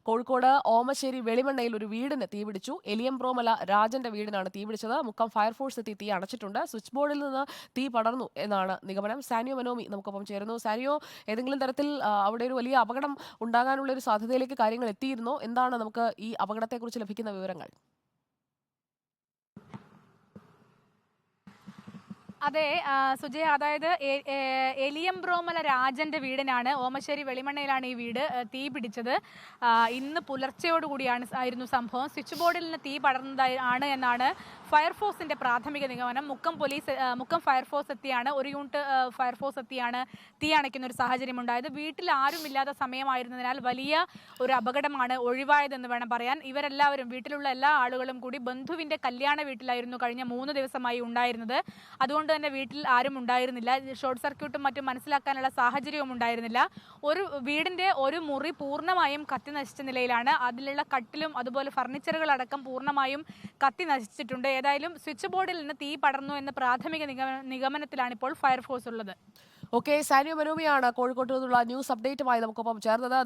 കോഴിക്കോട് ഓമശ്ശേരി വെളിമണ്ണയിൽ ഒരു വീടിന് തീപിടിച്ചു. എലിയംപ്രോമല രാജന്റെ വീടിനാണ് തീപിടിച്ചത്. മുക്കം ഫയർഫോഴ്സ് എത്തി തീ അണച്ചിട്ടുണ്ട്. സ്വിച്ച് ബോർഡിൽ നിന്ന് തീ പടർന്നു എന്നാണ് നിഗമനം. സാനിയോ മനോമി നമുക്കൊപ്പം ചേരുന്നു. സാനിയോ, ഏതെങ്കിലും തരത്തിൽ അവിടെ ഒരു വലിയ അപകടം ഉണ്ടാകാനുള്ള ഒരു സാധ്യതയിലേക്ക് കാര്യങ്ങൾ എത്തിയിരുന്നോ? എന്താണ് നമുക്ക് ഈ അപകടത്തെക്കുറിച്ച് ലഭിക്കുന്ന വിവരങ്ങൾ? അതെ സുജയ, അതായത് എലിയംബ്രോമല രാജന്റെ വീടിനാണ്, ഓമശ്ശേരി വെളിമണ്ണയിലാണ് ഈ വീട് തീ പിടിച്ചത്. ഇന്ന് പുലർച്ചയോടുകൂടിയാണ് ആയിരുന്നു സംഭവം. സ്വിച്ച് ബോർഡിൽ നിന്ന് തീ പടർന്നതാണ് എന്നാണ് ഫയർഫോഴ്സിന്റെ പ്രാഥമിക നിഗമനം. മുക്കം ഫയർഫോഴ്സ് എത്തിയാണ്, ഒരു യൂണിറ്റ് ഫയർഫോഴ്സ് എത്തിയാണ് തീ അണയ്ക്കുന്ന ഒരു സാഹചര്യം ഉണ്ടായത്. വീട്ടിൽ ആരുമില്ലാത്ത സമയമായിരുന്നതിനാൽ വലിയ ഒരു അപകടമാണ് ഒഴിവായതെന്ന് വേണം പറയാൻ. ഇവരെല്ലാവരും, വീട്ടിലുള്ള എല്ലാ ആളുകളും കൂടി ബന്ധുവിന്റെ കല്യാണ വീട്ടിലായിരുന്നു കഴിഞ്ഞ 3 ദിവസമായി ഉണ്ടായിരുന്നത്. അതുകൊണ്ട് തന്നെ വീട്ടിൽ ആരും ഉണ്ടായിരുന്നില്ല. ഷോർട്ട് സർക്യൂട്ടും മറ്റും മനസ്സിലാക്കാനുള്ള സാഹചര്യവും ഉണ്ടായിരുന്നില്ല. വീടിന്റെ ഒരു മുറി പൂർണ്ണമായും കത്തി നശിച്ച നിലയിലാണ്. അതിലുള്ള കട്ടിലും അതുപോലെ ഫർണിച്ചറുകളടക്കം പൂർണ്ണമായും കത്തി നശിച്ചിട്ടുണ്ട്. ഏതായാലും സ്വിച്ച് ബോർഡിൽ നിന്ന് തീ പടർന്നു എന്ന പ്രാഥമിക നിഗമനത്തിലാണ് ഇപ്പോൾ ഫയർഫോഴ്സ് ഉള്ളത്. ഓക്കെ, സാനിയോ മനോമിയാണ് കോഴിക്കോട്ട് നിന്നുള്ള ന്യൂസ് അപ്ഡേറ്റുമായി നമുക്കൊപ്പം ചേർന്നത്.